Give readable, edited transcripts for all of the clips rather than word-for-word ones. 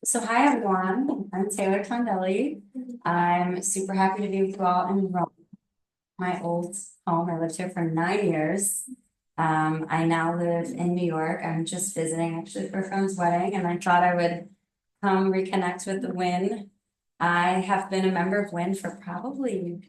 So hi everyone, I'm Taylor Tondelli. I'm super happy to be with you all in Rome, my old home. I lived here for 9 years. I now live in New York. I'm just visiting actually for a friend's wedding, and I thought I would come reconnect with the Win. I have been a member of Win for probably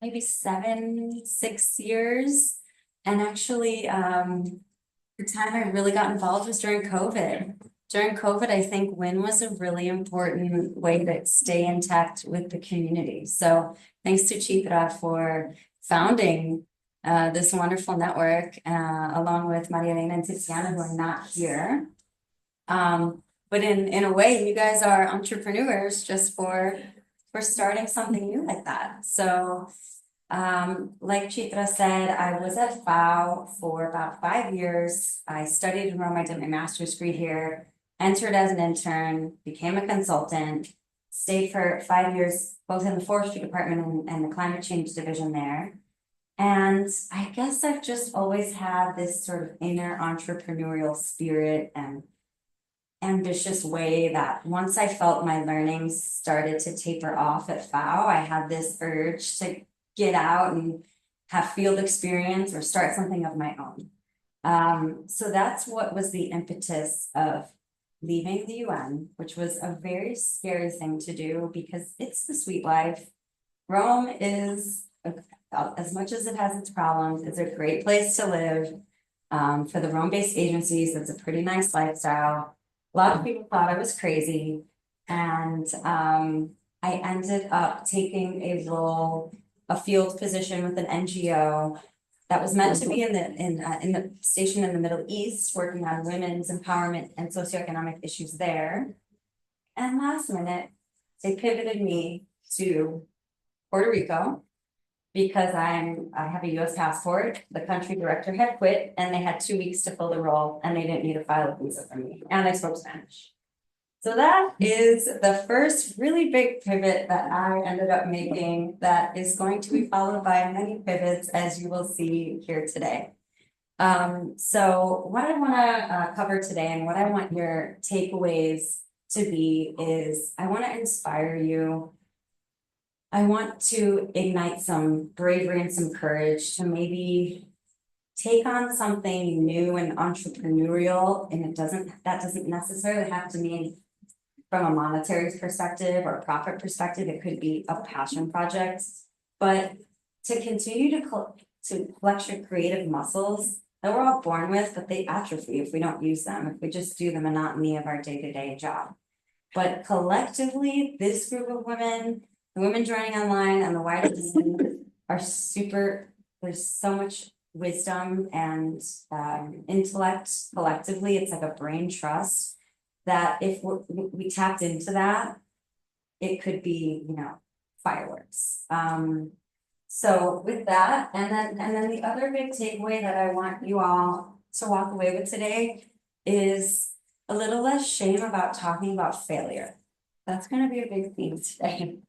maybe 6 years. And actually, the time I really got involved was during COVID. During COVID, I think WIN was a really important way to stay intact with the community. So thanks to Chitra for founding this wonderful network, along with Maria Elena and Tiziana, who are not here. But in a way, you guys are entrepreneurs just for starting something new like that. So like Chitra said, I was at FAO for about 5 years. I studied in Rome. I did my master's degree here, entered as an intern, became a consultant, stayed for 5 years, both in the forestry department and the climate change division there. And I guess I've just always had this sort of inner entrepreneurial spirit and ambitious way that once I felt my learning started to taper off at FAO, I had this urge to get out and have field experience or start something of my own. So that's what was the impetus of leaving the UN, which was a very scary thing to do because it's the sweet life. Rome is, as much as it has its problems, it's a great place to live. For the Rome-based agencies, it's a pretty nice lifestyle. A lot of people thought I was crazy, and I ended up taking a field position with an NGO that was meant to be in the station in the Middle East, working on women's empowerment and socioeconomic issues there. And last minute, they pivoted me to Puerto Rico because I have a US passport. The country director had quit and they had 2 weeks to fill the role and they didn't need to file a visa for me. And I spoke Spanish. So that is the first really big pivot that I ended up making that is going to be followed by many pivots, as you will see here today. So what I want to cover today and what I want your takeaways to be is I want to inspire you. I want to ignite some bravery and some courage to maybe take on something new and entrepreneurial. And that doesn't necessarily have to mean from a monetary perspective or a profit perspective. It could be a passion project, but to continue to flex your creative muscles that we're all born with, but they atrophy if we don't use them, if we just do the monotony of our day-to-day job. But collectively, this group of women, the women joining online and the wider community are super, there's so much wisdom and intellect collectively. It's like a brain trust that if we tapped into that, it could be, fireworks. So with that, and then the other big takeaway that I want you all to walk away with today is a little less shame about talking about failure. That's going to be a big theme today.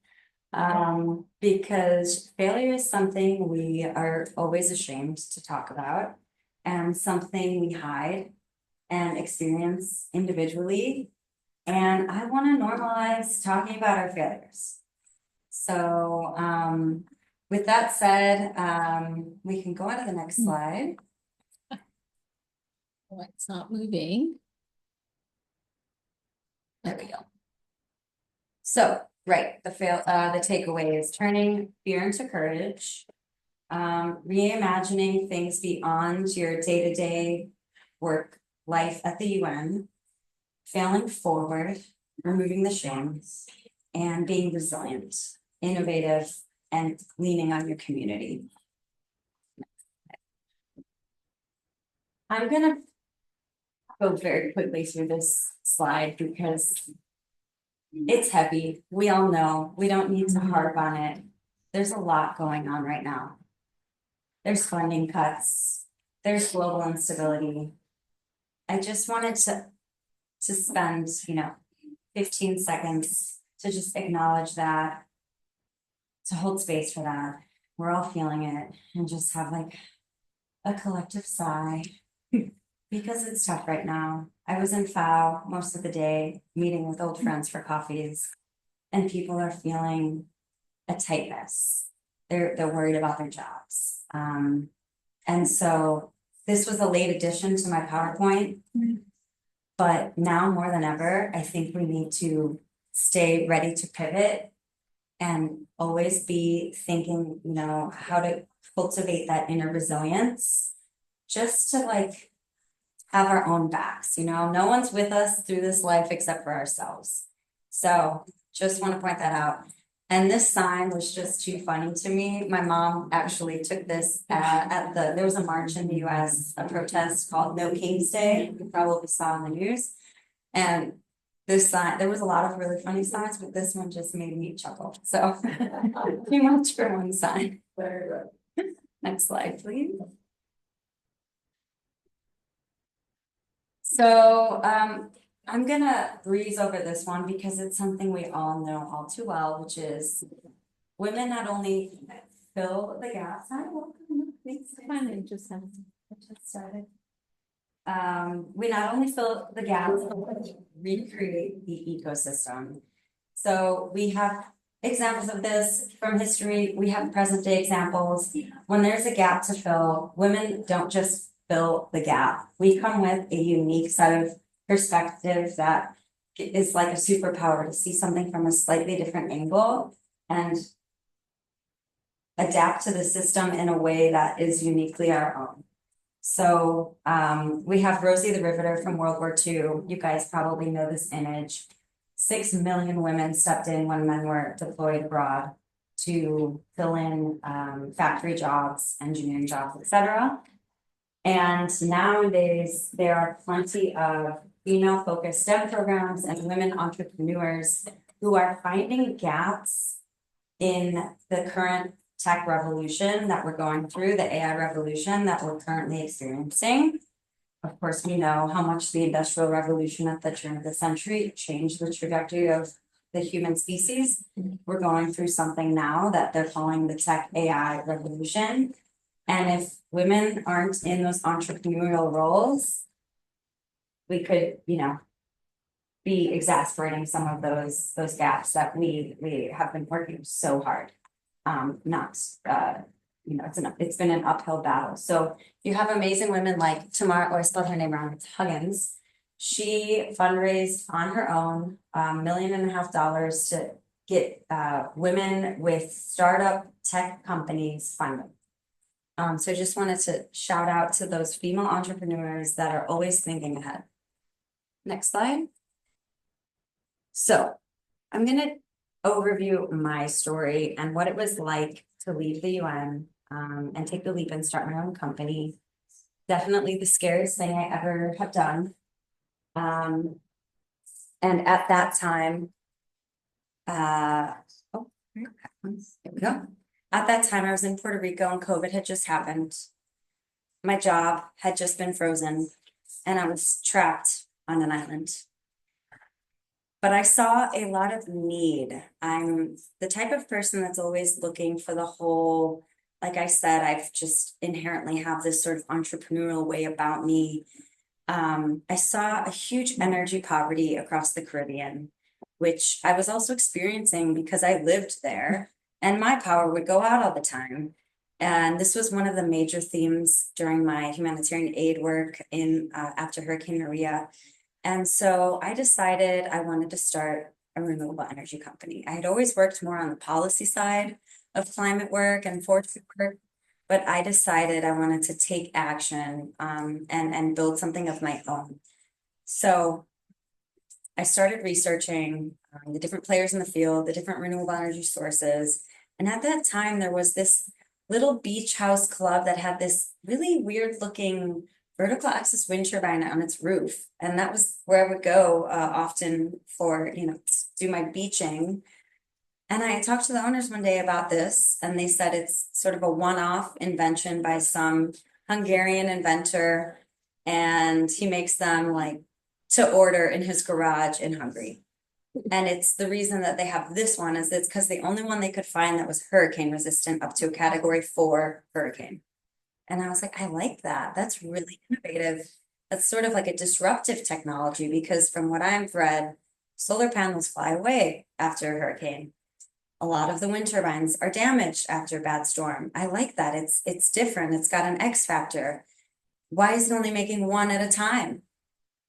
Because failure is something we are always ashamed to talk about and something we hide and experience individually. And I want to normalize talking about our failures. So with that said, we can go on to the next slide. Well, it's not moving. There we go. So, right, the takeaway is turning fear into courage, reimagining things beyond your day-to-day work life at the UN, failing forward, removing the shame, and being resilient, innovative, and leaning on your community. I'm gonna go very quickly through this slide because it's heavy. We all know we don't need to harp on it. There's a lot going on right now. There's funding cuts. There's global instability. I just wanted to spend, 15 seconds to just acknowledge that, to hold space for that. We're all feeling it and just have like a collective sigh Because it's tough right now. I was in FAO most of the day, meeting with old friends for coffees, and people are feeling a tightness. They're worried about their jobs. And so this was a late addition to my PowerPoint. But now more than ever, I think we need to stay ready to pivot and always be thinking, you know, how to cultivate that inner resilience, just to like have our own backs, you know, no one's with us through this life except for ourselves. So just want to point that out. And this sign was just too funny to me. My mom actually took this there was a march in the US, a protest called No King's Day. You probably saw in the news. And this sign, there was a lot of really funny signs, but this one just made me chuckle. So too much for one sign. Next slide, please. So I'm gonna breeze over this one because it's something we all know all too well, which is women not only fill the gaps. Hi, welcome. Thanks. Finally, just started. We not only fill the gaps, but recreate the ecosystem. So we have examples of this from history. We have present day examples. When there's a gap to fill, women don't just fill the gap. We come with a unique set of perspectives that is like a superpower to see something from a slightly different angle and adapt to the system in a way that is uniquely our own. So we have Rosie the Riveter from World War II. You guys probably know this image. 6 million women stepped in when men were deployed abroad to fill in factory jobs, engineering jobs, etc. And nowadays, there are plenty of female-focused STEM programs and women entrepreneurs who are finding gaps in the current tech revolution that we're going through, the AI revolution that we're currently experiencing. Of course, we know how much the Industrial Revolution at the turn of the century changed the trajectory of the human species. We're going through something now that they're calling the tech AI revolution. And if women aren't in those entrepreneurial roles, we could, you know, be exasperating some of those gaps that we have been working so hard. You know, it's been an uphill battle. So you have amazing women like Tamara, or I spelled her name wrong, it's Huggins. She fundraised on her own $1.5 million to get women with startup tech companies funding. So I just wanted to shout out to those female entrepreneurs that are always thinking ahead. Next slide. So I'm gonna overview my story and what it was like to leave the UN and take the leap and start my own company. Definitely the scariest thing I ever have done. And at that time, there we go. At that time, I was in Puerto Rico and COVID had just happened. My job had just been frozen and I was trapped on an island. But I saw a lot of need. I'm the type of person that's always looking for the whole, like I said, I've just inherently have this sort of entrepreneurial way about me. I saw a huge energy poverty across the Caribbean, which I was also experiencing because I lived there and my power would go out all the time. And this was one of the major themes during my humanitarian aid work in after Hurricane Maria. And so I decided I wanted to start a renewable energy company. I had always worked more on the policy side of climate work and forestry work, but I decided I wanted to take action and build something of my own. So I started researching the different players in the field, the different renewable energy sources. And at that time, there was this little beach house club that had this really weird looking vertical axis wind turbine on its roof. And that was where I would go often for, you know, do my beaching. And I talked to the owners one day about this, and they said it's sort of a one-off invention by some Hungarian inventor, and he makes them like to order in his garage in Hungary. And it's the reason that they have this one is it's because the only one they could find that was hurricane resistant up to a category 4 hurricane. And I was like, I like that. That's really innovative. that's sort of like a disruptive technology, because from what I've read, solar panels fly away after a hurricane. A lot of the wind turbines are damaged after a bad storm. I like that. It's different. It's got an X factor. Why is it only making one at a time?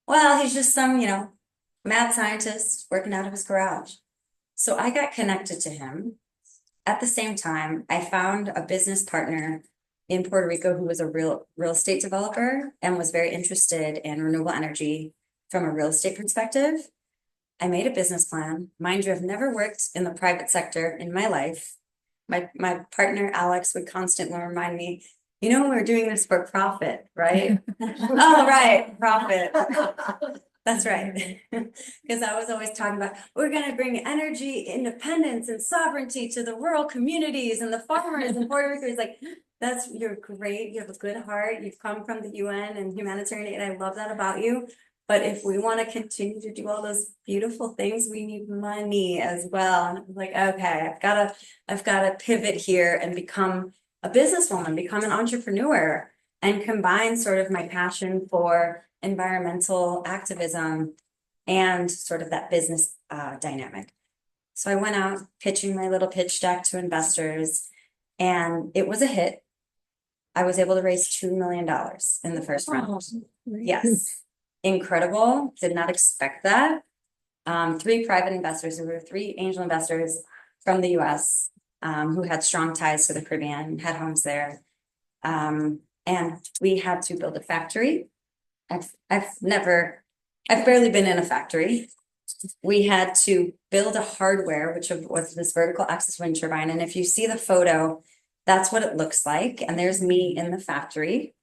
Well, he's just some, mad scientist working out of his garage. So I got connected to him. At the same time, I found a business partner in Puerto Rico who was a real estate developer and was very interested in renewable energy from a real estate perspective. I made a business plan. Mind you, I've never worked in the private sector in my life. My partner, Alex, would constantly remind me, we're doing this for profit, right? Oh, right, profit. That's right. Because I was always talking about, we're going to bring energy independence and sovereignty to the rural communities and the farmers in Puerto Rico. He's like, you're great. You have a good heart. You've come from the UN and humanitarian aid. I love that about you. But if we want to continue to do all those beautiful things, we need money as well. And I was like, okay, I've got to pivot here and become a businesswoman, become an entrepreneur, and combine sort of my passion for environmental activism and sort of that business dynamic. So I went out pitching my little pitch deck to investors, and it was a hit. I was able to raise $2 million in the first round. Yes. Incredible. Did not expect that. 3 private investors. There were 3 angel investors from the US who had strong ties to the Caribbean, had homes there. And we had to build a factory. I've barely been in a factory. We had to build a hardware, which was this vertical axis wind turbine. And if you see the photo, that's what it looks like. And there's me in the factory.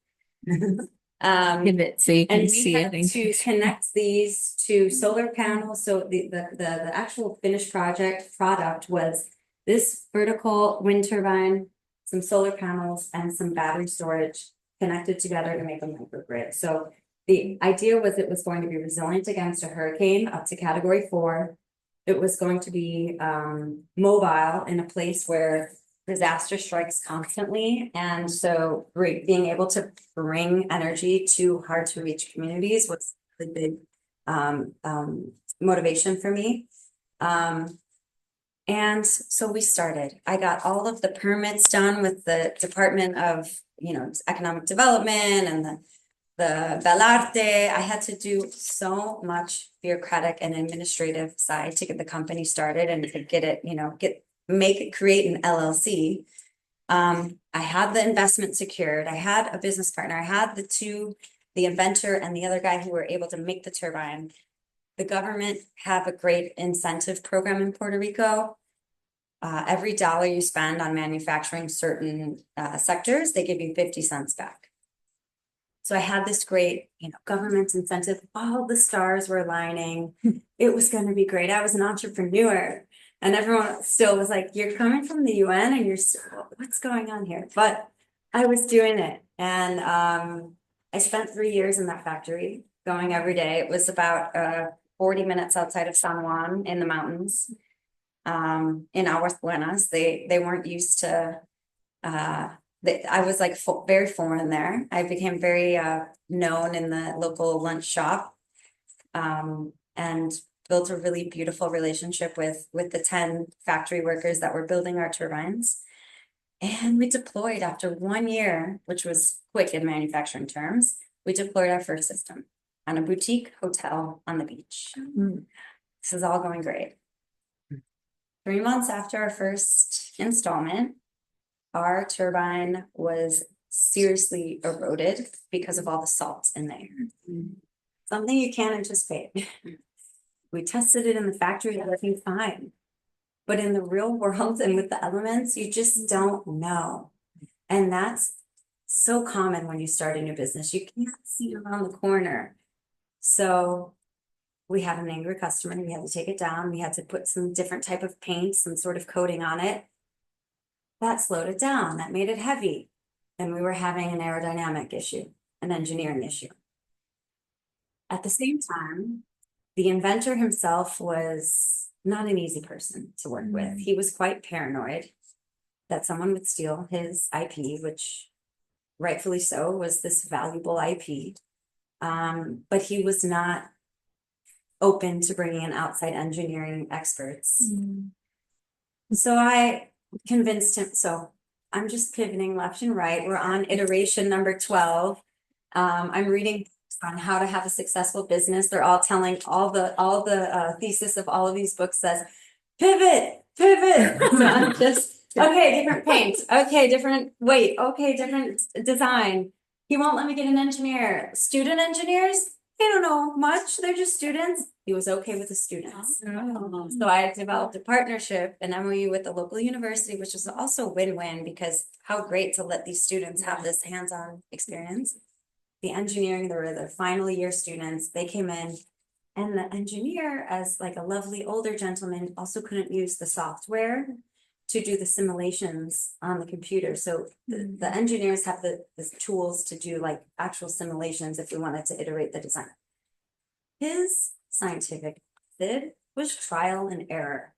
Pivot so you can And see we it. had to connect these to solar panels. So the actual finished product was this vertical wind turbine, some solar panels, and some battery storage connected together to make a microgrid. So the idea was it was going to be resilient against a hurricane up to category 4. It was going to be mobile in a place where disaster strikes constantly. And so being able to bring energy to hard to reach communities was the big motivation for me. And so we started. I got all of the permits done with the Department of, Economic Development and the Belarte. I had to do so much bureaucratic and administrative side to get the company started and to get it, create an LLC. I had the investment secured. I had a business partner. I had the inventor and the other guy who were able to make the turbine. The government have a great incentive program in Puerto Rico. Every dollar you spend on manufacturing certain sectors, they give you 50 cents back. So I had this great, government incentive. All the stars were aligning. It was going to be great. I was an entrepreneur. And everyone still was like, you're coming from the UN and you're what's going on here? But I was doing it. And I spent 3 years in that factory going every day. It was about 40 minutes outside of San Juan in the mountains. In Aguas Buenas, they weren't used to, I was like very foreign there. I became very known in the local lunch shop and built a really beautiful relationship with the 10 factory workers that were building our turbines. And we deployed after 1 year, which was quick in manufacturing terms. We deployed our first system on a boutique hotel on the beach. This is all going great. 3 months after our first installment, our turbine was seriously eroded because of all the salt in there. Something you can't anticipate. We tested it in the factory, everything fine. But in the real world and with the elements, you just don't know. And that's so common when you start a new business. You can't see around the corner. So we had an angry customer. We had to take it down. We had to put some different type of paint, some sort of coating on it. That slowed it down. That made it heavy. And we were having an aerodynamic issue, an engineering issue. At the same time, the inventor himself was not an easy person to work with. He was quite paranoid that someone would steal his IP, which rightfully so was this valuable IP. But he was not open to bringing in outside engineering experts. So I convinced him, so I'm just pivoting left and right. We're on iteration number 12. I'm reading on how to have a successful business. They're all telling all the thesis of all of these books says pivot. So I'm just okay, different paint, okay, different weight, okay, different design. He won't let me get an engineer. Student engineers, they don't know much. They're just students. He was okay with the students. So I developed a partnership, an MOU with the local university, which was also win-win because how great to let these students have this hands-on experience. The engineering, they were the final year students, they came in, and the engineer, as like a lovely older gentleman, also couldn't use the software to do the simulations on the computer. So the engineers have the tools to do like actual simulations if we wanted to iterate the design. His scientific method was trial and error,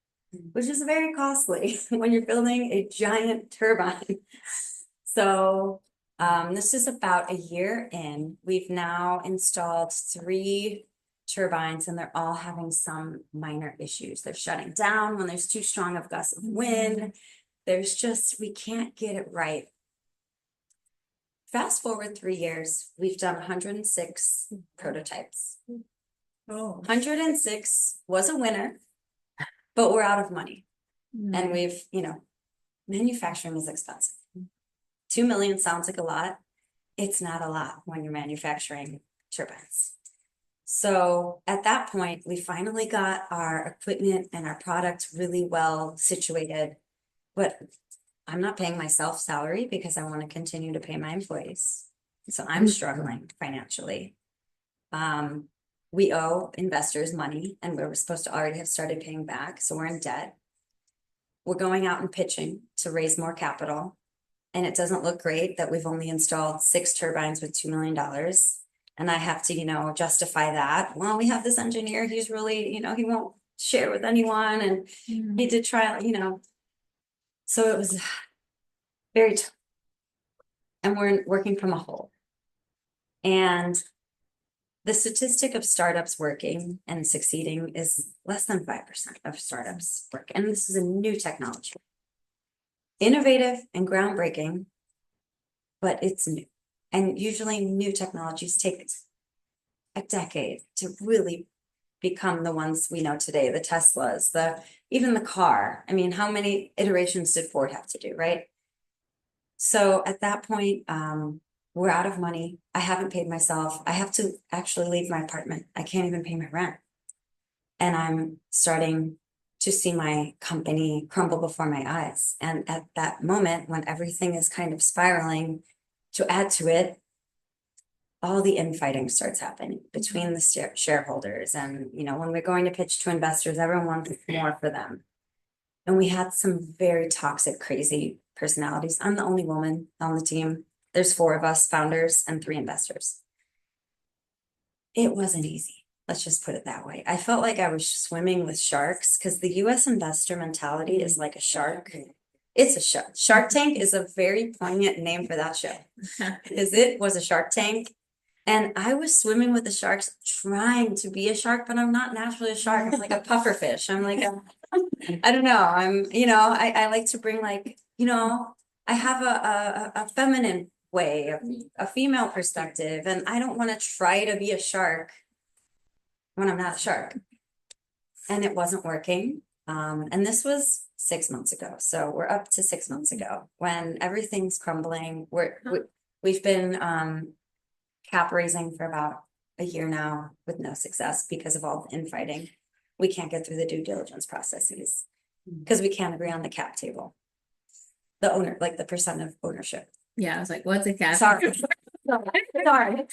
which is very costly when you're building a giant turbine. So this is about a year in. We've now installed 3 turbines and they're all having some minor issues. They're shutting down when there's too strong of gusts of wind. There's just, we can't get it right. Fast forward 3 years, we've done 106 prototypes. 106 was a winner, but we're out of money. And we've, manufacturing is expensive. 2 million sounds like a lot. It's not a lot when you're manufacturing turbines. So at that point, we finally got our equipment and our product really well situated, but I'm not paying myself salary because I want to continue to pay my employees. So I'm struggling financially. We owe investors money and we were supposed to already have started paying back. So we're in debt. We're going out and pitching to raise more capital. And it doesn't look great that we've only installed 6 turbines with $2 million. And I have to, justify that. Well, we have this engineer, he's really, he won't share with anyone. And he did try, So it was very tough. And we're working from a hole. And the statistic of startups working and succeeding is less than 5% of startups work. And this is a new technology. Innovative and groundbreaking, but it's new. And usually new technologies take a decade to really become the ones we know today, the Teslas, even the car. I mean, how many iterations did Ford have to do, right? So at that point, we're out of money. I haven't paid myself. I have to actually leave my apartment. I can't even pay my rent. And I'm starting to see my company crumble before my eyes. And at that moment, when everything is kind of spiraling, to add to it, all the infighting starts happening between the shareholders. And, when we're going to pitch to investors, everyone wants more for them. And we had some very toxic, crazy personalities. I'm the only woman on the team. There's 4 of us founders and 3 investors. It wasn't easy. Let's just put it that way. I felt like I was swimming with sharks because the US investor mentality is like a shark. It's a shark. Shark Tank is a very poignant name for that show because it was a Shark Tank. And I was swimming with the sharks trying to be a shark, but I'm not naturally a shark. I'm like a puffer fish. I'm like, I don't know. I like to bring I have a feminine way, a female perspective, and I don't want to try to be a shark when I'm not a shark. And it wasn't working. And this was 6 months ago. So we're up to 6 months ago when everything's crumbling. We've been cap raising for about a year now with no success because of all the infighting. We can't get through the due diligence processes because we can't agree on the cap table. The owner, like the percent of ownership. Yeah, I was like, what's a cap? Sorry. Sorry.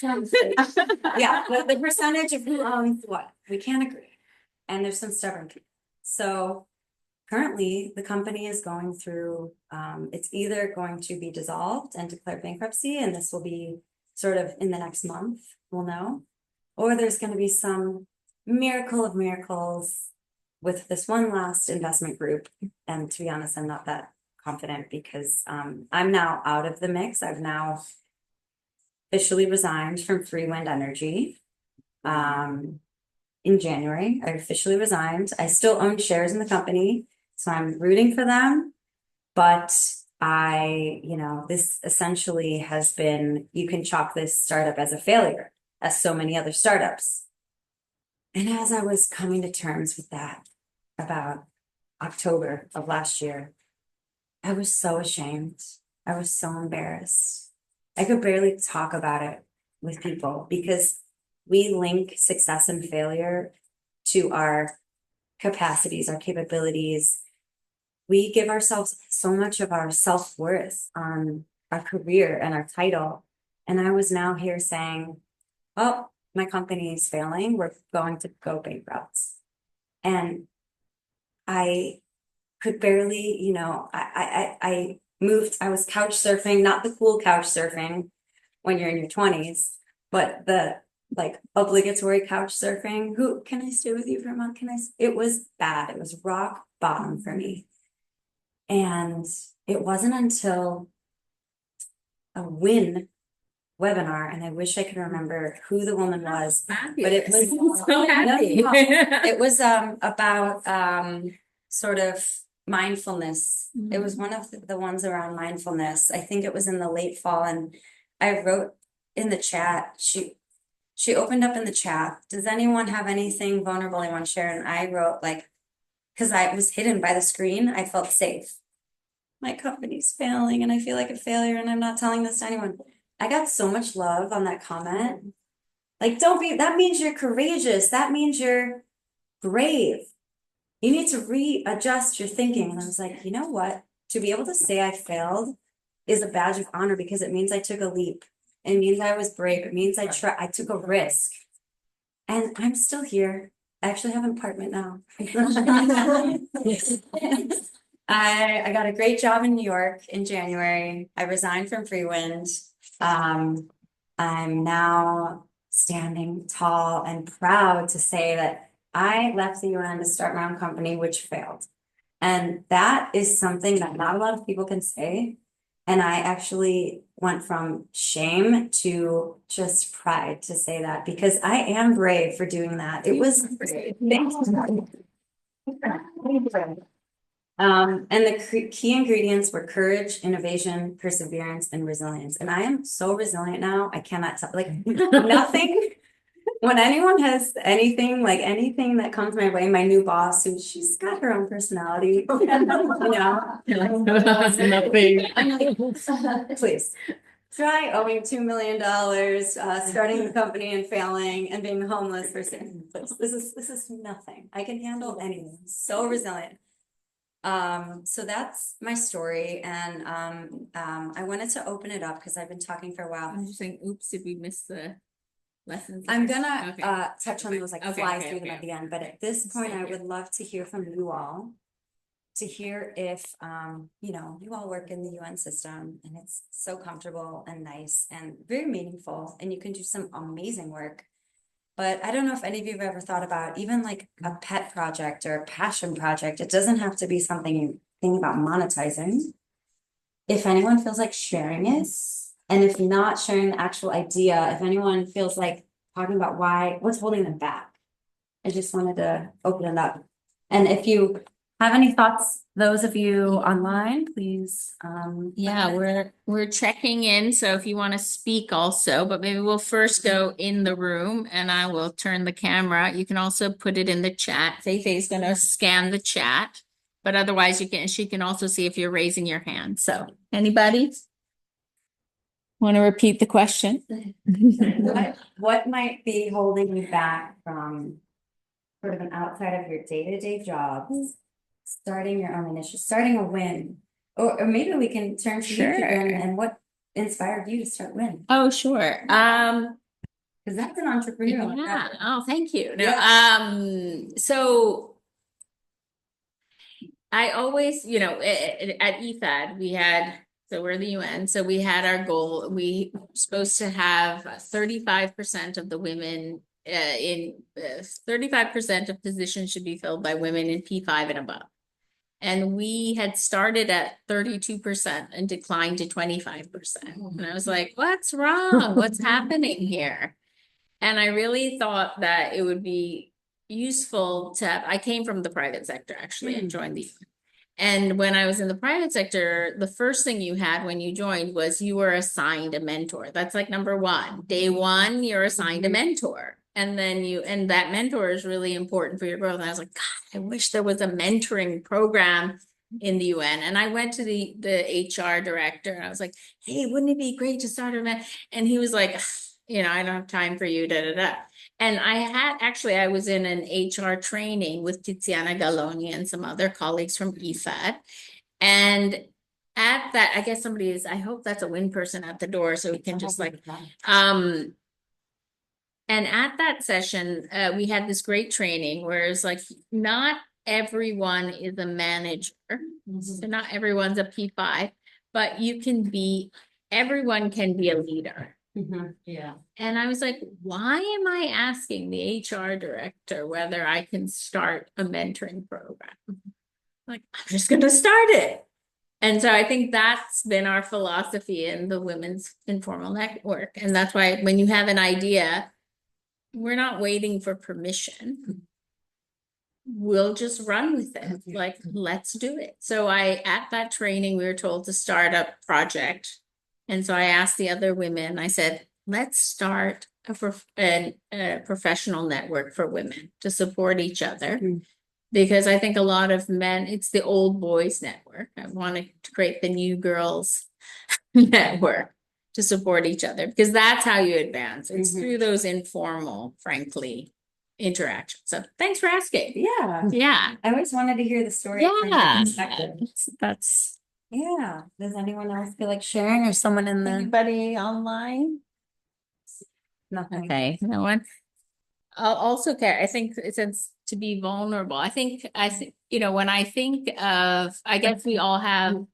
Yeah, the percentage of who owns what, we can't agree. And there's some stubborn people. So currently the company is going through, it's either going to be dissolved and declared bankruptcy, and this will be sort of in the next month, we'll know. Or there's going to be some miracle of miracles with this one last investment group. And to be honest, I'm not that confident because I'm now out of the mix. I've now officially resigned from Free Wind Energy. In January, I officially resigned. I still own shares in the company, so I'm rooting for them. But this essentially has been, you can chalk this startup as a failure, as so many other startups. And as I was coming to terms with that about October of last year, I was so ashamed. I was so embarrassed. I could barely talk about it with people because we link success and failure to our capacities, our capabilities. We give ourselves so much of our self-worth on our career and our title. And I was now here saying, well, my company is failing. We're going to go bankrupt. And I could barely, I moved, I was couch surfing, not the cool couch surfing when you're in your 20s, but the like obligatory couch surfing. Who can I stay with you for a month? It was bad. It was rock bottom for me. And it wasn't until a win webinar, and I wish I could remember who the woman was, but it was so happy. it was about sort of mindfulness. It was one of the ones around mindfulness. I think it was in the late fall, and I wrote in the chat, she opened up in the chat, does anyone have anything vulnerable they want to share? And I wrote, like, because I was hidden by the screen, I felt safe. My company's failing and I feel like a failure and I'm not telling this to anyone. I got so much love on that comment. Like, that means you're courageous. That means you're brave. You need to readjust your thinking. And I was like, you know what? To be able to say I failed is a badge of honor because it means I took a leap. It means I was brave. It means I took a risk. And I'm still here. I actually have an apartment now. I got a great job in New York in January. I resigned from Freewind. I'm now standing tall and proud to say that I left the UN to start my own company, which failed. And that is something that not a lot of people can say. And I actually went from shame to just pride to say that because I am brave for doing that. It was brave. And the key ingredients were courage, innovation, perseverance, and resilience. And I am so resilient now. I cannot tell, like, nothing. When anyone has anything, like anything that comes my way, my new boss, she's got her own personality, That's nothing. Please. Try owing $2 million, starting the company and failing and being homeless for 6 months. This is nothing. I can handle anything. So resilient. So that's my story, and I wanted to open it up because I've been talking for a while. I'm just saying, oops, did we miss the lessons? I'm gonna Okay. touch on those, like, fly through them at the end, but at this point, I would love to hear from you all. To hear if you all work in the UN system and it's so comfortable and nice and very meaningful, and you can do some amazing work. But I don't know if any of you have ever thought about even like a pet project or a passion project. It doesn't have to be something you think about monetizing. If anyone feels like sharing it, and if not sharing the actual idea, if anyone feels like talking about what's holding them back, I just wanted to open it up. And if you have any thoughts, those of you online, please. Yeah, we're checking in. So if you want to speak also, but maybe we'll first go in the room and I will turn the camera. You can also put it in the chat. Feifei's going to scan the chat, but otherwise she can also see if you're raising your hand. So anybody want to repeat the question? What might be holding you back from sort of an outside of your day-to-day job, starting your own initiative, starting a win? Or maybe we can turn to you, Karen, and what inspired you to start Win? Oh, sure. Because that's an entrepreneurial. Yeah. Oh, thank you. No, Yeah. so I always, at EFAD, so we're the UN, so we had our goal. We were supposed to have 35% of the women 35% of positions should be filled by women in P5 and above. And we had started at 32% and declined to 25%. And I was like, what's wrong? What's happening here? And I really thought that it would be useful to have, I came from the private sector actually and joined the, and when I was in the private sector, the first thing you had when you joined was you were assigned a mentor. That's like number one. Day one, you're assigned a mentor. And then and that mentor is really important for your growth. And I was like, God, I wish there was a mentoring program in the UN. And I went to the HR director and I was like, hey, wouldn't it be great to start a And he was like, I don't have time for you, da da da. And I was in an HR training with Tiziana Galloni and some other colleagues from EFAD. And at that, I guess I hope that's a wind person at the door so we can just and at that session, we had this great training where it's like, not everyone is a manager. So not everyone's a P5, but everyone can be a leader. Yeah. And I was like, why am I asking the HR director whether I can start a mentoring program? Like, I'm just going to start it. And so I think that's been our philosophy in the Women's Informal Network. And that's why when you have an idea, we're not waiting for permission. We'll just run with it. Like, let's do it. So at that training, we were told to start a project. And so I asked the other women, I said, let's start a professional network for women to support each other. Because I think a lot of men, it's the old boys network. I wanted to create the new girls network to support each other because that's how you advance. It's through those informal, frankly, interactions. So thanks for asking. Yeah. Yeah. I always wanted to hear the story from your Yeah. perspective. That's Yeah. Does anyone else feel like sharing or someone in the anybody online? nothing? Okay, no one. I'll also care. I think it's to be vulnerable. I think when I think of, I guess we all have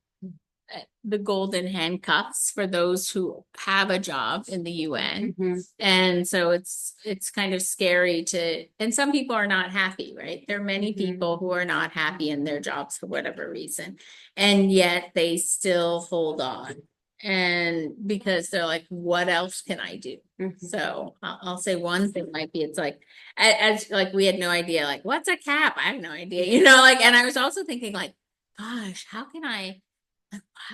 the golden handcuffs for those who have a job in the UN. And so it's kind of scary and some people are not happy, right? There are many people who are not happy in their jobs for whatever reason, and yet they still hold on. And because they're like, what else can I do? So I'll say one thing might be, it's like, as like, we had no idea, like, what's a cap? I have no idea, and I was also thinking like, gosh, how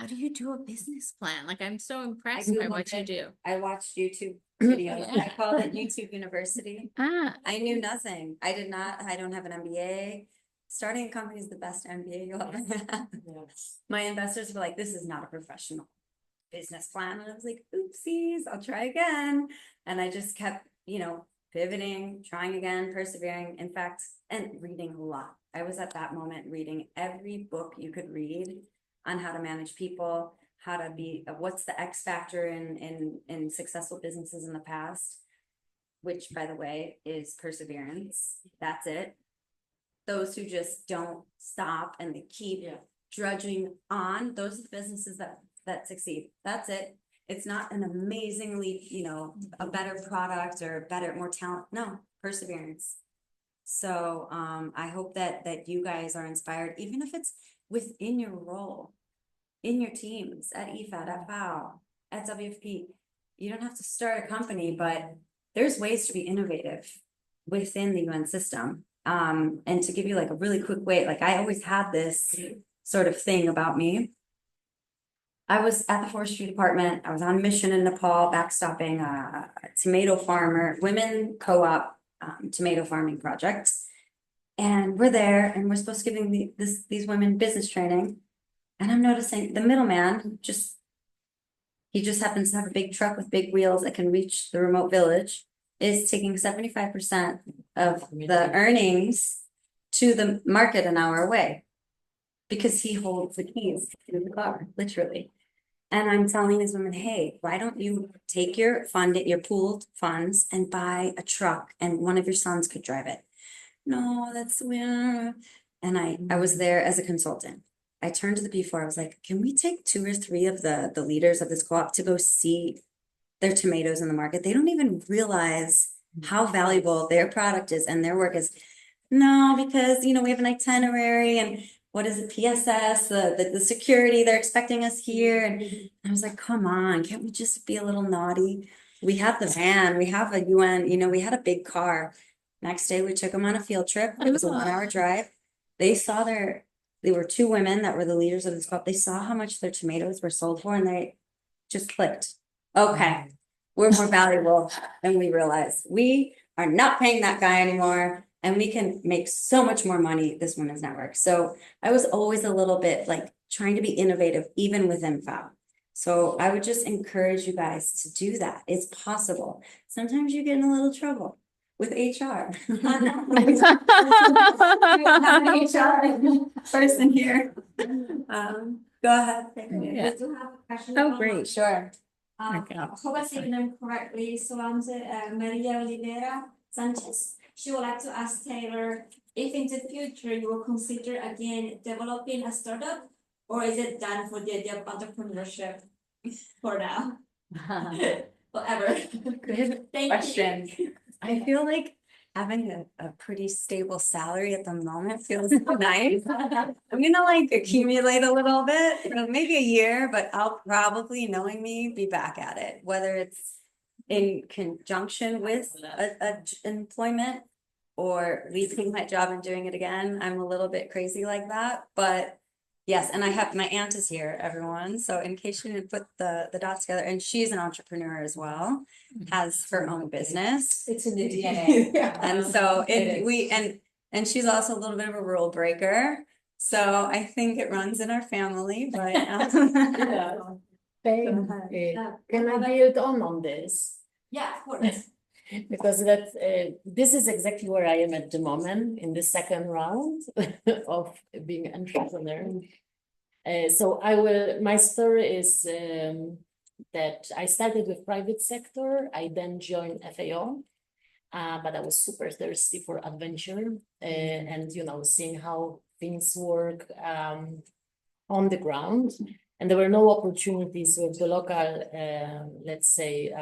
do you do a business plan? Like, I'm so impressed by what you do. I watched YouTube videos. Yeah. I called it YouTube University. Ah, I knew nothing. I don't have an MBA. Starting a company is the best MBA you'll ever have. My investors were like, this is not a professional business plan. And I was like, oopsies, I'll try again. And I just kept, pivoting, trying again, persevering. In fact, and reading a lot. I was at that moment reading every book you could read on how to manage people, how to be, what's the X factor in successful businesses in the past, which, by the way, is perseverance. That's it. Those who just don't stop and they keep drudging on, those are the businesses that succeed. That's it. It's not an amazingly, a better product or better, more talent. No, perseverance. So I hope that you guys are inspired, even if it's within your role, in your teams, at EFAD, at FAO, at WFP. You don't have to start a company, but there's ways to be innovative within the UN system. And to give you like a really quick way, like I always had this sort of thing about me. I was at the forestry department. I was on mission in Nepal, backstopping a tomato farmer, women co-op tomato farming projects. And we're there and we're supposed to give these women business training. And I'm noticing the middleman he just happens to have a big truck with big wheels that can reach the remote village, is taking 75% of the earnings to the market an hour away. Because he holds the keys to the car, literally. And I'm telling these women, hey, why don't you take your pooled funds and buy a truck and one of your sons could drive it? No, that's where. And I was there as a consultant. I turned to the P4, I was like, can we take 2 or 3 of the leaders of this co-op to go see their tomatoes in the market? They don't even realize how valuable their product is and their work is. No, because, we have an itinerary and what is it, PSS, the security, they're expecting us here. And I was like, come on, can't we just be a little naughty? We have the van, we have a UN, we had a big car. Next day, we took them on a field trip. It was a 1 hour drive. They saw they were two women that were the leaders of this club. They saw how much their tomatoes were sold for and they just clicked. Okay, we're more valuable than we realize. We are not paying that guy anymore and we can make so much more money this women's network. So I was always a little bit like trying to be innovative even within FAB. So I would just encourage you guys to do that. It's possible. Sometimes you get in a little trouble with HR. HR person here. Go ahead. Yeah. We do have a question. Oh, great. Sure. Okay. I hope I say the name correctly. So I'm Maria Oliveira Sanchez. She would like to ask Taylor if in the future you will consider again developing a startup, or is it done for the idea of entrepreneurship for now? Whatever. Good Thank question. you. I feel like having a pretty stable salary at the moment feels nice. I'm gonna like accumulate a little bit, maybe a year, but I'll probably, knowing me, be back at it, whether it's in conjunction with employment or leaving my job and doing it again. I'm a little bit crazy like that, but yes, and I have, my aunt is here, everyone, so in case you didn't put the dots together, and she's an entrepreneur as well, has her own business. It's in the DNA. And so and she's also a little bit of a rule breaker, so I think it runs in our family, but Can I build on this? Yeah, of course. Because this is exactly where I am at the moment in the second round of being an entrepreneur. So my story is that I started with private sector. I then joined FAO, but I was super thirsty for adventure and, seeing how things work on the ground. And there were no opportunities with the local, let's say,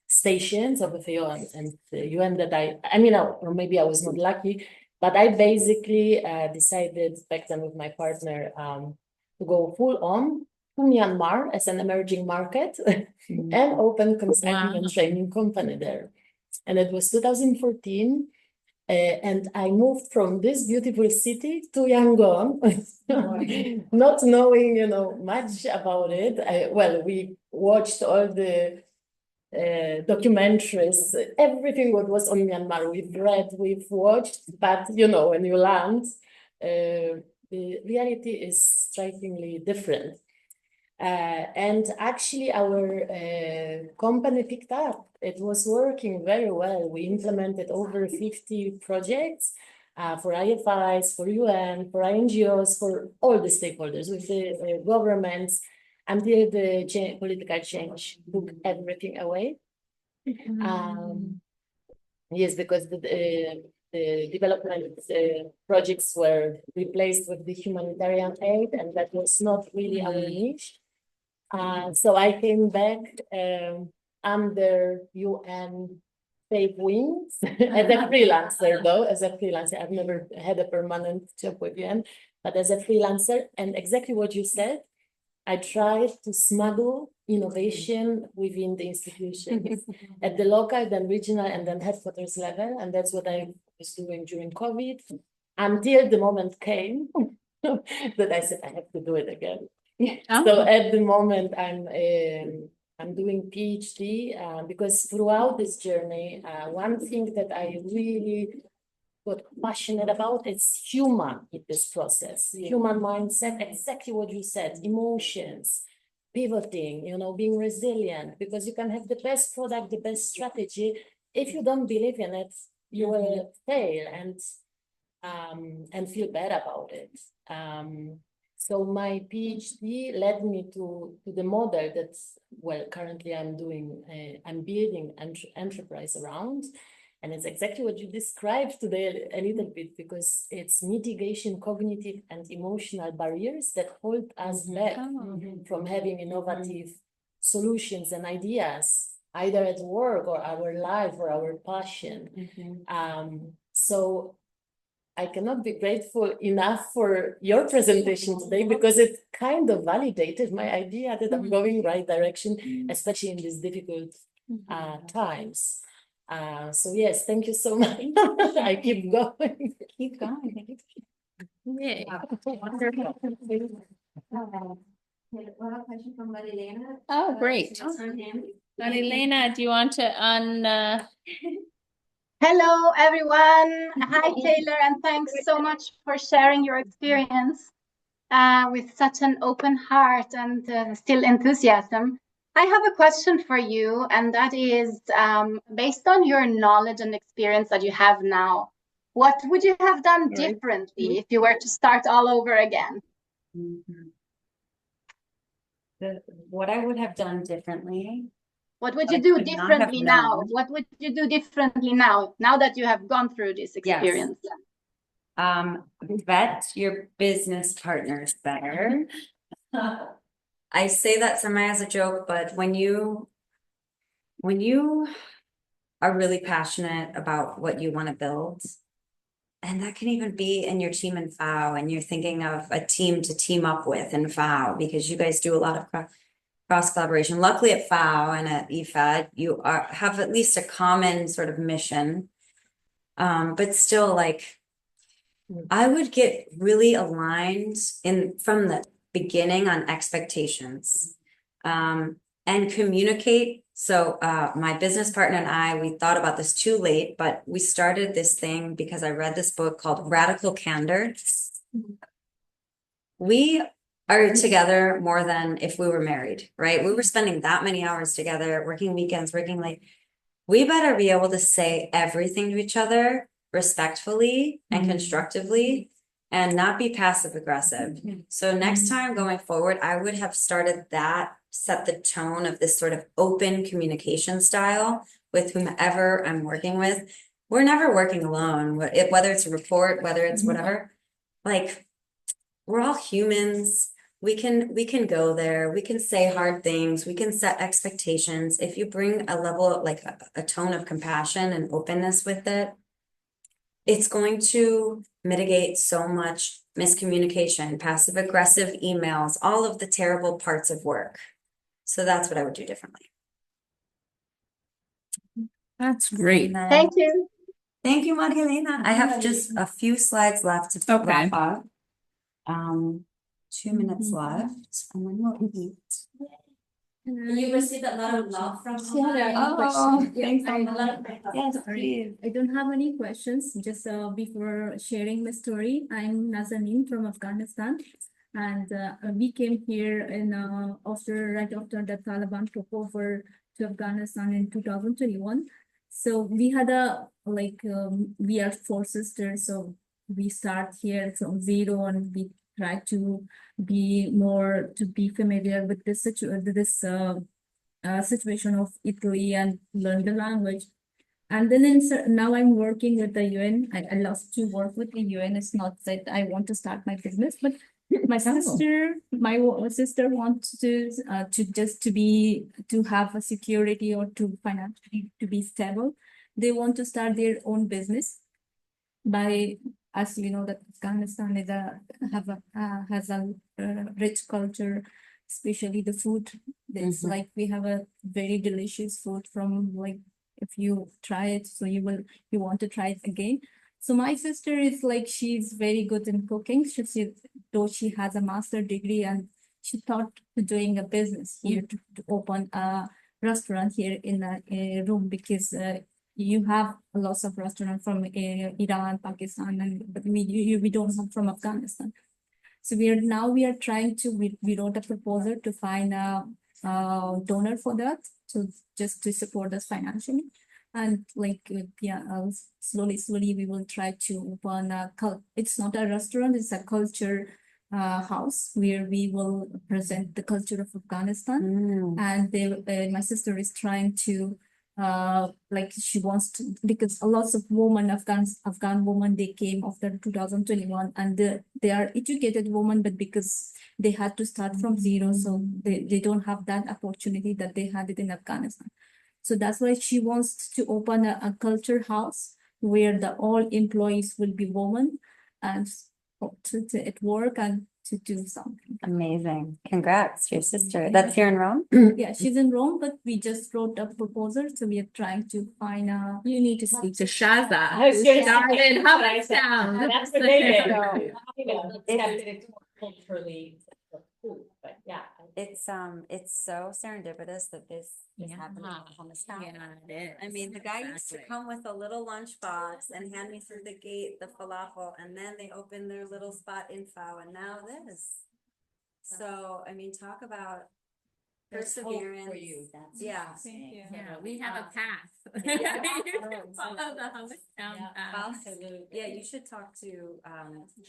stations of FAO and the UN that or maybe I was not lucky, but I basically decided back then with my partner to go full on to Myanmar as an emerging market and open consulting and training company there. And it was 2014. And I moved from this beautiful city to Yangon, not knowing, much about it. We watched all the documentaries, everything what was on Myanmar. We've read, we've watched, but when you land, the reality is strikingly different. And actually our company picked up. It was working very well. We implemented over 50 projects for IFIs, for UN, for NGOs, for all the stakeholders with the governments, until the political change took everything away. Yes, because the development projects were replaced with the humanitarian aid, and that was not really our niche. So I came back under UN Safe Wings as a freelancer, though. As a freelancer, I've never had a permanent job with UN, but as a freelancer, and exactly what you said, I tried to smuggle innovation within the institutions at the local, then regional, and then headquarters level. And that's what I was doing during COVID, until the moment came that I said, I have to do it again. So at the moment, I'm doing PhD because throughout this journey, one thing that I really got passionate about is human in this process, human mindset, exactly what you said, emotions, pivoting, being resilient, because you can have the best product, the best strategy. If you don't believe in it, you will fail and feel bad about it. So my PhD led me to the model that's, currently I'm building an enterprise around. And it's exactly what you described today a little bit, because it's mitigation cognitive and emotional barriers that hold us back from having innovative solutions and ideas, either at work or our life or our passion. So I cannot be grateful enough for your presentation today because it kind of validated my idea that I'm going right direction, especially in these difficult times. So yes, thank you so much. I keep going. Keep going. Yay. Wonderful. We have a question from Marilena. Oh, great. It's her hand. Marilena, do you want to Hello, everyone. Hi, Taylor, and thanks so much for sharing your experience with such an open heart and still enthusiasm. I have a question for you, and that is based on your knowledge and experience that you have now, what would you have done differently if you were to start all over again? What I would have done differently. What would I you do could not have differently now? known. What would you do differently now that you have gone through this experience? Vet your business partners better. I say that semi as a joke, but when you are really passionate about what you want to build, and that can even be in your team in FAO, and you're thinking of a team to team up with in FAO, because you guys do a lot of cross collaboration. Luckily at FAO and at EFAD, you have at least a common sort of mission. But still, like, I would get really aligned from the beginning on expectations, and communicate. So my business partner and I, we thought about this too late, but we started this thing because I read this book called Radical Candor. We are together more than if we were married, right? We were spending that many hours together, working weekends, working late. We better be able to say everything to each other respectfully and constructively, and not be passive aggressive. So next time going forward, I would have started that, set the tone of this sort of open communication style with whomever I'm working with. We're never working alone, whether it's a report, whether it's whatever, like, we're all humans. We can go there, we can say hard things, we can set expectations. If you bring a level, like a tone of compassion and openness with it, it's going to mitigate so much miscommunication, passive aggressive emails, all of the terrible parts of work. So that's what I would do differently. That's great. Thank you. Thank you, Magdalena. I have just a few slides left to Okay. wrap up. 2 minutes left, and then we'll eat. You received a lot of love from Thanks a so lot of Yes, Sorry, please. I don't have any questions. Just before sharing my story, I'm Nazanin from Afghanistan, and we came here in right after the Taliban took over to Afghanistan in 2021. So we had we are 4 sisters, so we start here from zero, and we try to be familiar with this situation of Italy and learn the language. And then now I'm working with the UN. I love to work with the UN. It's not that I want to start my business, but my sister wants to have a security or to financially to be stable. They want to start their own business as you know, that Afghanistan has a rich culture, especially the food. It's like we have a very delicious food from, like, if you try it, so you want to try it again. So my sister is like, she's very good in cooking. Though she has a master's degree, and she thought to doing a business here to open a restaurant here in a room, because you have lots of restaurants from Iran, Pakistan, but we don't have from Afghanistan. So we are trying to, we wrote a proposal to find a donor for that, just to support us financially. And slowly we will try to open it's not a restaurant, it's a culture house where we will present the culture of Afghanistan. And my sister is trying to she wants to, because a lot of women, Afghan women, they came after 2021, and they are educated women, but because they had to start from zero, so they don't have that opportunity that they had it in Afghanistan. So that's why she wants to open a culture house where the all employees will be women and to at work and to do something. Amazing. Congrats to your sister. That's here in Rome? Yeah, she's in Rome, but we just wrote a proposal, so we are trying to find a. You need to speak to Shaza. I was gonna say, Started that's what I said. Hubbardston. That's what they did. You know, it's culturally cool, but yeah. It's so serendipitous that this is happening on this town. Yeah, it is. I mean, the guy used to Exactly. come with a little lunchbox and hand me through the gate the falafel, and then they opened their little spot info, and now this. So, I mean, talk about perseverance. Yeah. Yeah, we have a path. Yeah. Follow the Hubbardston path. Yeah, you should talk to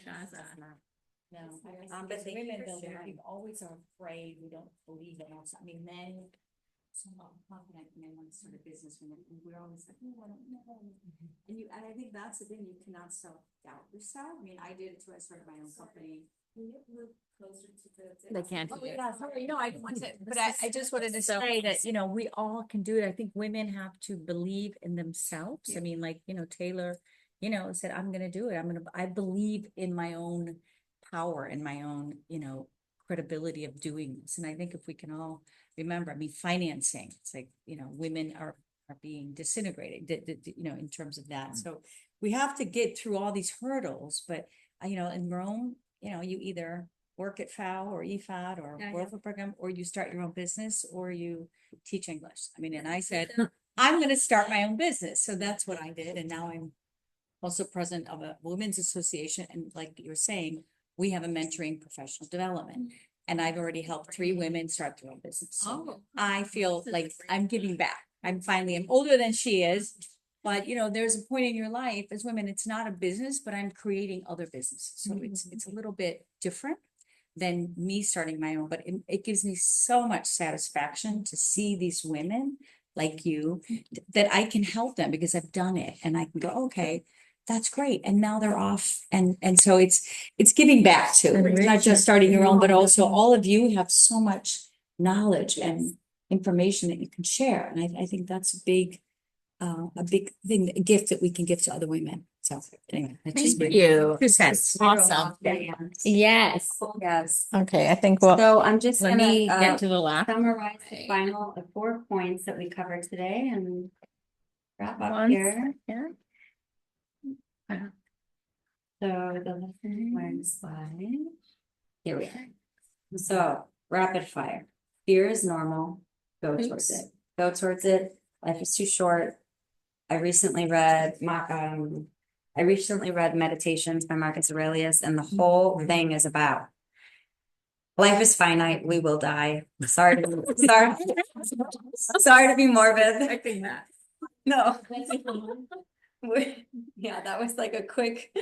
Shaza. No, But because thank you women for though, sharing. we always are afraid, we don't believe in us, I mean, men. Some confident men want to start a business and we're always like, oh, I don't know. And I think that's the thing, you cannot self-doubt yourself, I mean, I did it too, I started my own company. Can you move closer to the? They can't Oh, do it. yeah, sorry, no, I didn't want to, but I just wanted to say that, you know, we all can do it, I think women have to believe in themselves, I mean, like, you know, Taylor, you know, said, I'm gonna do it, I believe in my own power and my own, you know, credibility of doing this. And I think if we can all remember, I mean, financing, it's like, you know, women are being disintegrated, you know, in terms of that. So we have to get through all these hurdles, but you know, in Rome, you know, you either work at FAO or EFAD or World Food Program, or you start your own business or you teach English. I mean, and I said, I'm going to start my own business. So that's what I did. And now I'm also president of a women's association. And like you're saying, we have a mentoring professional development. And I've already helped 3 women start their own business. So I feel like I'm giving back. I'm older than she is, but you know, there's a point in your life as women, it's not a business, but I'm creating other businesses. So it's a little bit different than me starting my own, but it gives me so much satisfaction to see these women like you, that I can help them because I've done it and I can go, okay, that's great. And now they're off. And so it's giving back too. It's not just starting your own, but also all of you have so much knowledge and information that you can share. And I think that's a big thing, a gift that we can give to other women. So anyway, that's just Thank my you. 2 cents. Awesome. Yes. Yes. Okay, I think we'll, So I'm just let me gonna get to the last. summarize the final 4 points that we covered today and wrap up One here. second. So the lesson slide. Here we are. So rapid fire. Fear is normal. Go towards it. Go towards it. Life is too short. I recently read Meditations by Marcus Aurelius, and the whole thing is about life is finite. We will die. Sorry to be morbid. No. Yeah, that was like a quick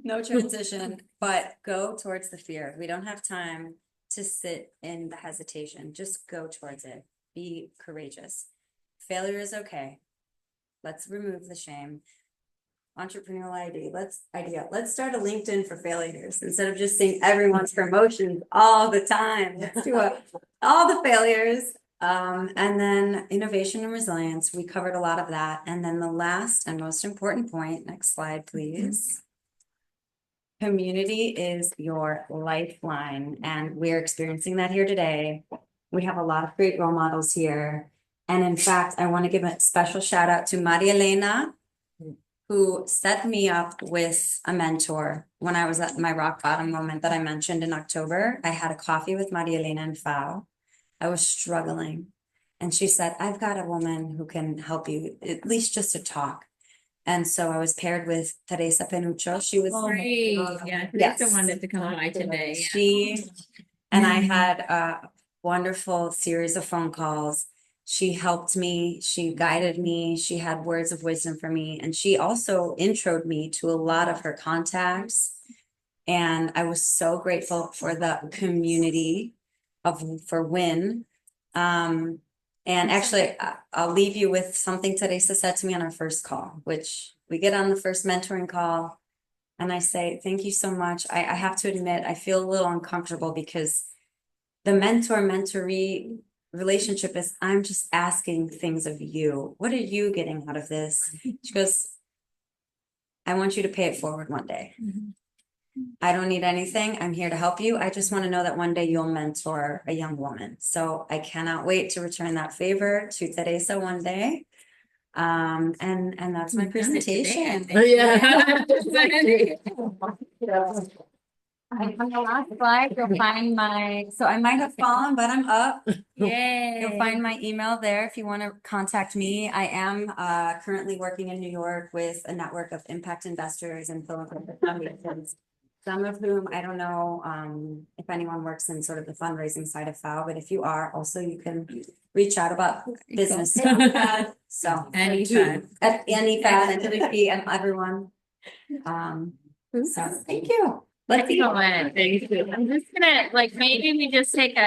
no transition, but go towards the fear. We don't have time to sit in the hesitation. Just go towards it. Be courageous. Failure is okay. Let's remove the shame. Entrepreneurial idea. Let's start a LinkedIn for failures instead of just seeing everyone's promotions all the time. Let's do all the failures. And then innovation and resilience. We covered a lot of that. And then the last and most important point, next slide, please. Community is your lifeline, and we're experiencing that here today. We have a lot of great role models here. And in fact, I want to give a special shout out to Maria Elena, who set me up with a mentor when I was at my rock bottom moment that I mentioned in October. I had a coffee with Maria Elena and FAO. I was struggling. And she said, I've got a woman who can help you, at least just to talk. And so I was paired with Teresa Penuccio. She was Great. Yeah, Yes. Teresa wanted to come by today. Yeah. She and I had a wonderful series of phone calls. She helped me, she guided me, she had words of wisdom for me, and she also introed me to a lot of her contacts. And I was so grateful for the community for WIN. And actually, I'll leave you with something Teresa said to me on our first call, which we get on the first mentoring call. And I say, thank you so much. I have to admit, I feel a little uncomfortable because the mentor-mentoree relationship is, I'm just asking things of you. What are you getting out of this? She goes, I want you to pay it forward one day. I don't need anything. I'm here to help you. I just want to know that one day you'll mentor a young woman. So I cannot wait to return that favor to Teresa one day. And that's my You've done it today, I presentation. think. On the last slide, you'll find so I might have fallen, but I'm up. Yay. You'll find my email there if you want to contact me. I am currently working in New York with a network of impact investors and philanthropic foundations. Some of whom I don't know if anyone works in sort of the fundraising side of FAO, but if you are, also you can reach out about business stuff. So Anytime. at any FAD and WP and everyone. So thank you. Let's see. Excellent. Thank you. I'm just gonna, like, maybe we just take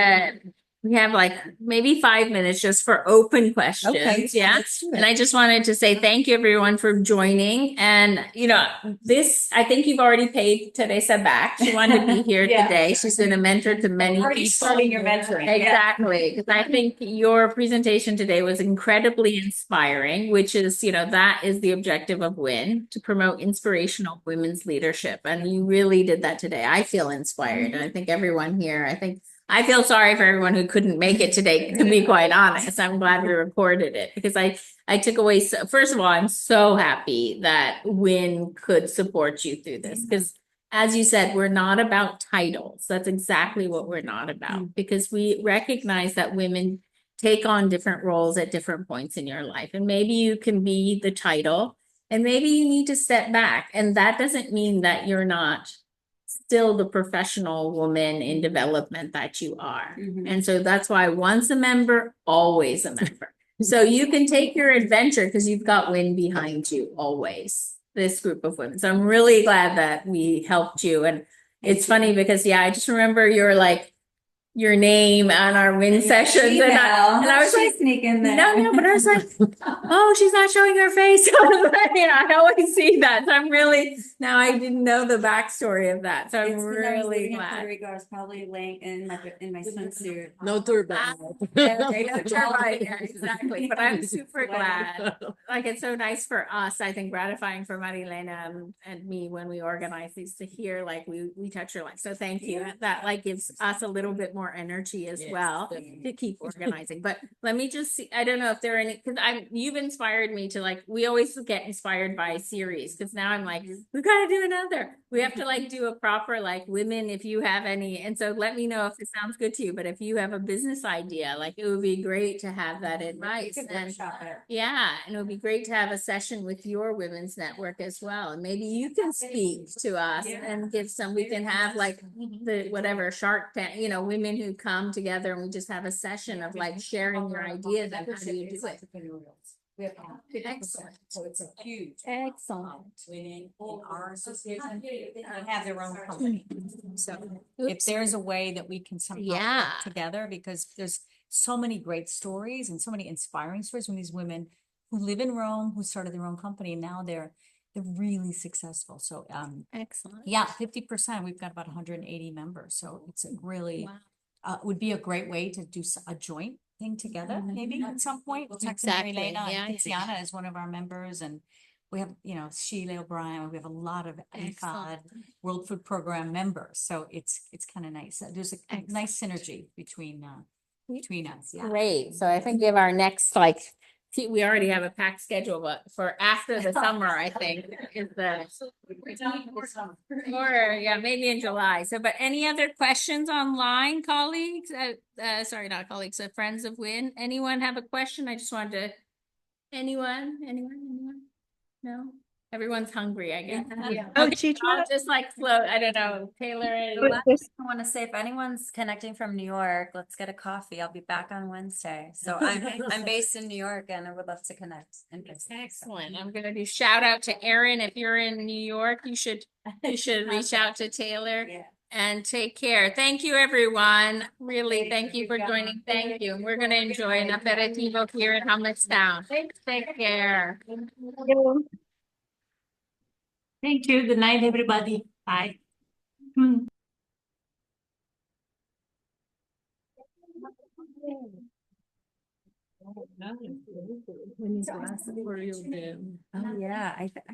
we have like maybe 5 minutes just for open questions. Yeah. Let's do And it. I just wanted to say thank you everyone for joining. And I think you've already paid Teresa back. She wanted to be here today. She's been a mentor to many Already people. starting your mentoring. Exactly. Because I think your presentation today was incredibly inspiring, which is, that is the objective of WIN, to promote inspirational women's leadership. And you really did that today. I feel inspired. And I think everyone here, I feel sorry for everyone who couldn't make it today, to be quite honest. I'm glad we recorded it because I took away, first of all, I'm so happy that WIN could support you through this because as you said, we're not about titles. That's exactly what we're not about because we recognize that women take on different roles at different points in your life. And maybe you can be the title and maybe you need to step back. And that doesn't mean that you're not still the professional woman in development that you are. And so that's why once a member, always a member. So you can take your adventure because you've got WIN behind you always, this group of women. So I'm really glad that we helped you. And it's funny because, I just remember your name on our WIN sessions. And I was like, sneaking there. no, but I was like, oh, she's not showing her face. I always see that. So I'm really, now I didn't know the backstory of that. So I'm really glad. I was probably laying in my swimsuit. No turban. Okay, no, you're right. Yeah, exactly. But I'm super glad. Like, it's so nice for us, I think gratifying for Marilena and me when we organize these to hear, like, we touch your life. So thank you. That gives us a little bit more energy as well to keep organizing. But let me just see, I don't know if there are any, because you've inspired me to we always get inspired by series because now I'm like, we got to do another. We have to do a proper women, if you have any. And so let me know if it sounds good to you. But if you have a business idea, it would be great to have that advice. And and it would be great to have a session with your women's network as well. And maybe you can speak to us and give we can have the whatever Shark Tank, women who come together and we just have a session of sharing your ideas and how do you do it. We have Excellent. So it's a huge. Excellent. Women in our association have their own company. So if there's a way that we can somehow work together, because there's so many great stories and so many inspiring stories from these women who live in Rome, who started their own company, and now they're really successful. So Excellent. 50%. We've got about 180 members. So it's a really would be a great way to do a joint thing together, maybe at some point. Exactly. Elena and Tiziana is one of our members, and we have, Sheila O'Brien. We have a lot of IFAD World Food Program members, so it's kind of nice. There's a nice synergy between us. Yeah. Great. So I think our next we already have a packed schedule, but for after the summer, I think is or maybe in July. So, but any other questions online, colleagues? Sorry, not colleagues, friends of WIN. Anyone have a question? I just wanted to. Anyone? No. Everyone's hungry, I guess. Okay, I'll just float. I don't know, Taylor. I want to say if anyone's connecting from New York, let's get a coffee. I'll be back on Wednesday. So I'm based in New York and I would love to connect. Excellent. I'm gonna do shout out to Erin. If you're in New York, you should reach out to Taylor. And take care. Thank you, everyone. Really, thank you for joining. Thank you. We're gonna enjoy an aperitivo here in Town. Take care. Thank you. Good night, everybody. Bye. Oh yeah, I